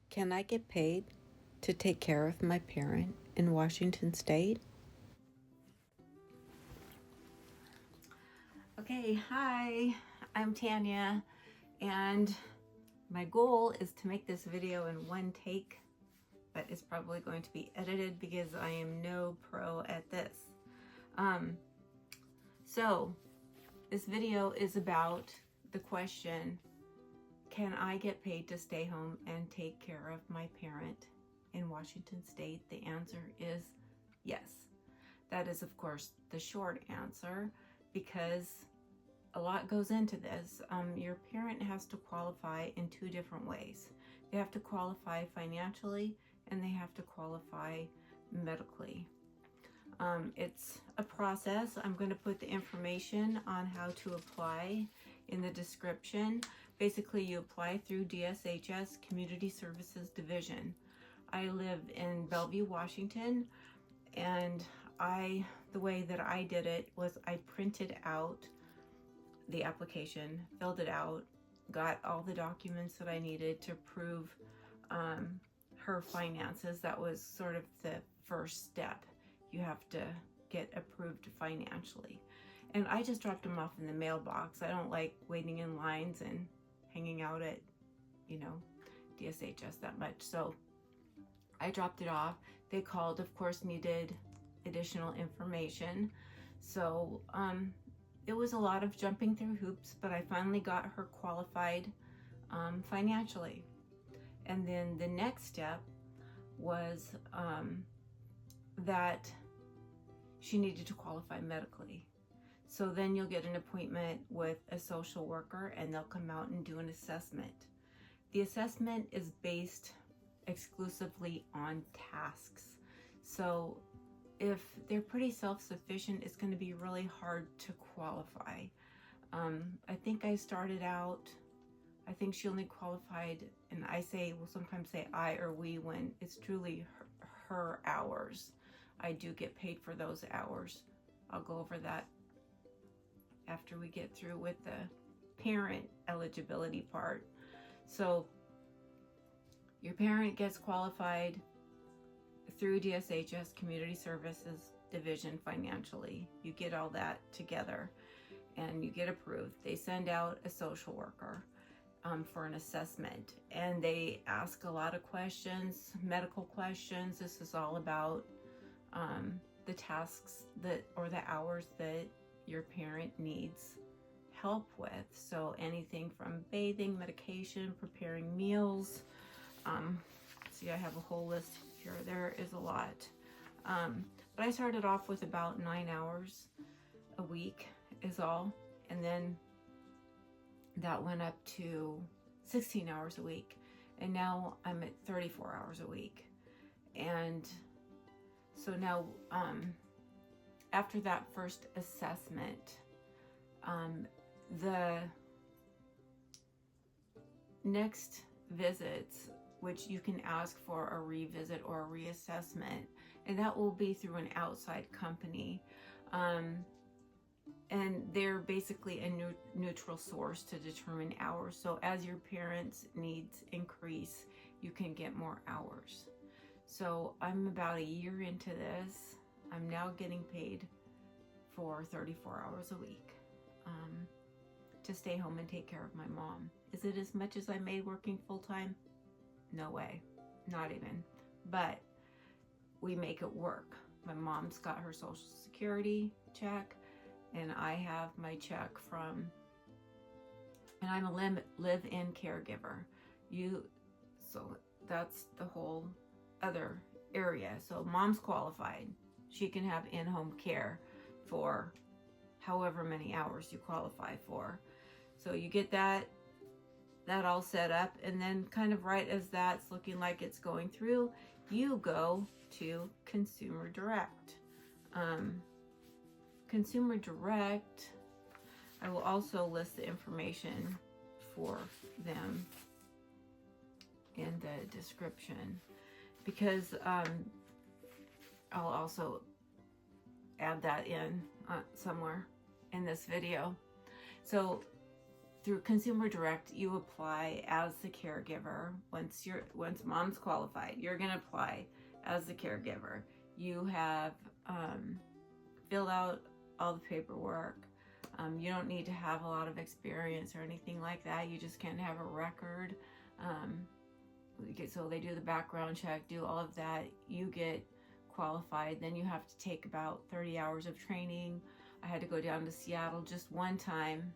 Can I get paid to take care of my parent in Washington State? Okay, hi, I'm Tanya, and my goal is to make this video in one take, but it's probably going to be edited because I am no pro at this. So this video is about the question, can I get paid to stay home and take care of my parent in Washington State? The answer is yes. That is, of course, the short answer because a lot goes into this. Your parent has to qualify in two different ways. They have to qualify financially and they have to qualify medically. It's a process. I'm going to put the information on how to apply in the description. Basically, you apply through DSHS Community Services Division. I live in Bellevue, Washington, and the way that I did it was I printed out the application, filled it out, got all the documents that I needed to prove her finances. That was sort of the first step. You have to get approved financially. And I just dropped them off in the mailbox. I don't like waiting in lines and hanging out at, DSHS that much. So I dropped it off. They called, of course, needed additional information. So it was a lot of jumping through hoops, but I finally got her qualified financially. And then the next step was that she needed to qualify medically. So then you'll get an appointment with a social worker and they'll come out and do an assessment. The assessment is based exclusively on tasks. So if they're pretty self-sufficient, it's going to be really hard to qualify. I think I started out, I think she only qualified, and we'll sometimes say I or we when it's truly her hours. I do get paid for those hours. I'll go over that after we get through with the parent eligibility part. So your parent gets qualified through DSHS Community Services Division financially. You get all that together and you get approved. They send out a social worker for an assessment, and they ask a lot of questions, medical questions. This is all about the tasks or the hours that your parent needs help with. So anything from bathing, medication, preparing meals. See, I have a whole list here. There is a lot. But I started off with about 9 hours a week is all. And then that went up to 16 hours a week. And now I'm at 34 hours a week. And so now, after that first assessment, the next visits, which you can ask for a revisit or a reassessment, and that will be through an outside company. And they're basically a neutral source to determine hours. So as your parents' needs increase, you can get more hours. So I'm about a year into this. I'm now getting paid for 34 hours a week to stay home and take care of my mom. Is it as much as I made working full-time? No way, not even. But we make it work. My mom's got her Social Security check, and I have my check and I'm a live-in caregiver. So that's the whole other area. So mom's qualified. She can have in-home care for however many hours you qualify for. So you get that all set up, and then kind of right as that's looking like it's going through, you go to Consumer Direct. Consumer Direct, I will also list the information for them in the description, because I'll also add that in somewhere in this video. So through Consumer Direct, you apply as the caregiver. Once mom's qualified, you're going to apply as the caregiver. You have filled out all the paperwork. You don't need to have a lot of experience or anything like that. You just can't have a record. So they do the background check, do all of that. You get qualified. Then you have to take about 30 hours of training. I had to go down to Seattle just one time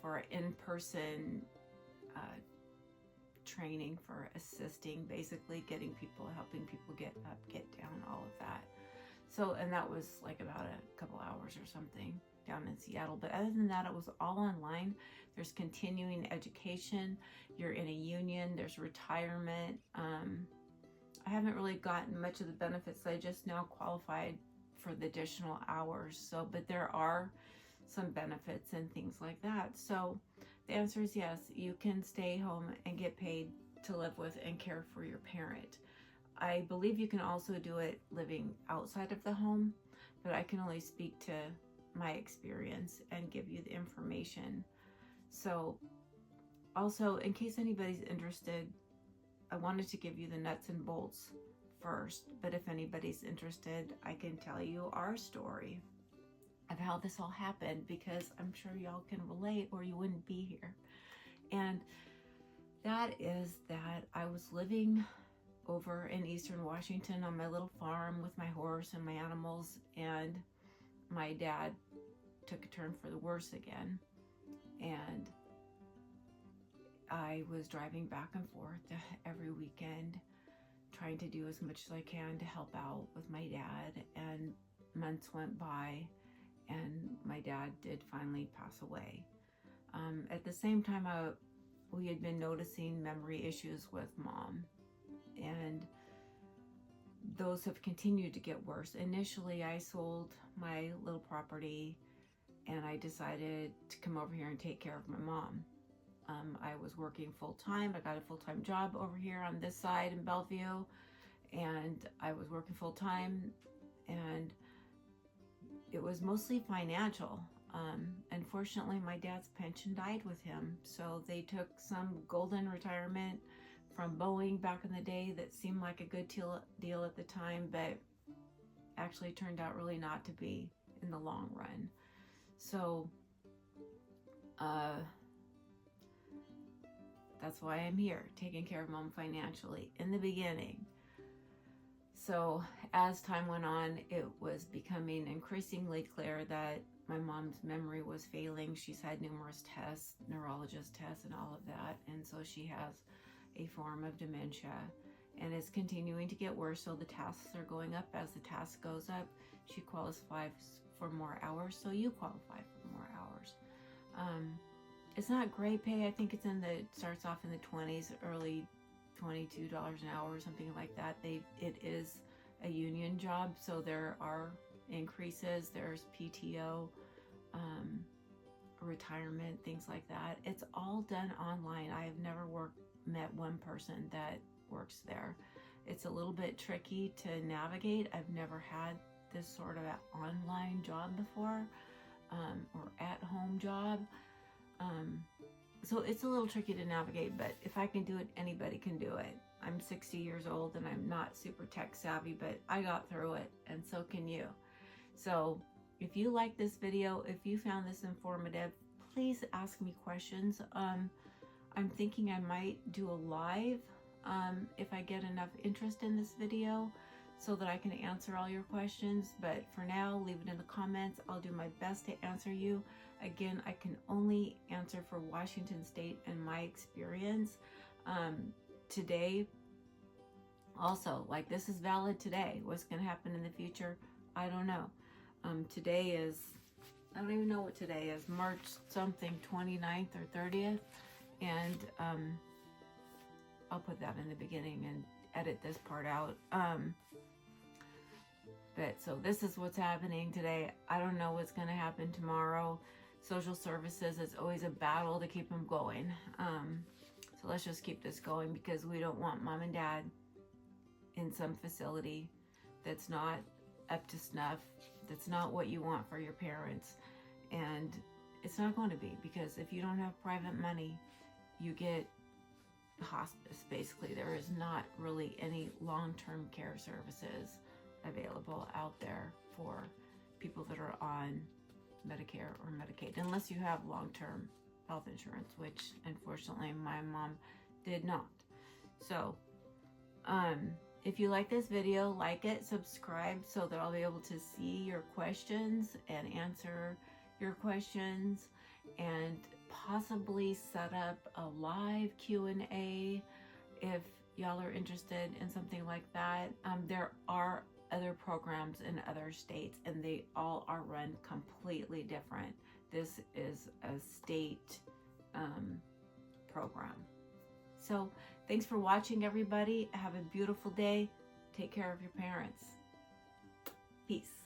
for in-person training for assisting, basically helping people get up, get down, all of that. So, and that was like about a couple hours or something down in Seattle. But other than that, it was all online. There's continuing education. You're in a union. There's retirement. I haven't really gotten much of the benefits. I just now qualified for the additional hours. So, but there are some benefits and things like that. So the answer is yes, you can stay home and get paid to live with and care for your parent. I believe you can also do it living outside of the home, but I can only speak to my experience and give you the information. So also, in case anybody's interested, I wanted to give you the nuts and bolts first, but if anybody's interested, I can tell you our story of how this all happened, because I'm sure y'all can relate or you wouldn't be here. And that is that I was living over in eastern Washington on my little farm with my horse and my animals, and my dad took a turn for the worse again, and I was driving back and forth every weekend trying to do as much as I can to help out with my dad, and months went by and my dad did finally pass away. At the same time, we had been noticing memory issues with mom, and those have continued to get worse. Initially, I sold my little property and I decided to come over here and take care of my mom. I was working full-time. I got a full-time job over here on this side in Bellevue, and I was working full-time, and it was mostly financial. Unfortunately, my dad's pension died with him, so they took some golden retirement from Boeing back in the day that seemed like a good deal at the time, but actually turned out really not to be in the long run. So that's why I'm here, taking care of mom financially in the beginning. So as time went on, it was becoming increasingly clear that my mom's memory was failing. She's had numerous tests, neurologist tests and all of that, and so she has a form of dementia, and it's continuing to get worse. So the tasks are going up. As the task goes up, she qualifies for more hours, so you qualify for more hours. It's not great pay. I think it starts off in the 20s, early $22 an hour or something like that. It is a union job, so there are increases. There's PTO, retirement, things like that. It's all done online. I have never met one person that works there. It's a little bit tricky to navigate. I've never had this sort of online job before, or at-home job. So it's a little tricky to navigate, but if I can do it, anybody can do it. I'm 60 years old and I'm not super tech savvy, but I got through it, and so can you. So if you like this video, if you found this informative, please ask me questions. I'm thinking I might do a live if I get enough interest in this video so that I can answer all your questions. But for now, leave it in the comments. I'll do my best to answer you. Again, I can only answer for Washington State and my experience. Today, also, like, this is valid today. What's going to happen in the future, I don't know. Today is, I don't even know what today is, March something, 29th or 30th. And I'll put that in the beginning and edit this part out. But so this is what's happening today. I don't know what's going to happen tomorrow. Social services is always a battle to keep them going. So let's just keep this going, because we don't want mom and dad in some facility that's not up to snuff, that's not what you want for your parents. And it's not going to be, because if you don't have private money, you get hospice. Basically, there is not really any long-term care services available out there for people that are on Medicare or Medicaid, unless you have long-term health insurance, which unfortunately my mom did not. So if you like this video, like it, subscribe, so that I'll be able to see your questions and answer your questions, and possibly set up a live Q&A if y'all are interested in something like that. There are other programs in other states, and they all are run completely different. This is a state program. So thanks for watching, everybody. Have a beautiful day. Take care of your parents. Peace.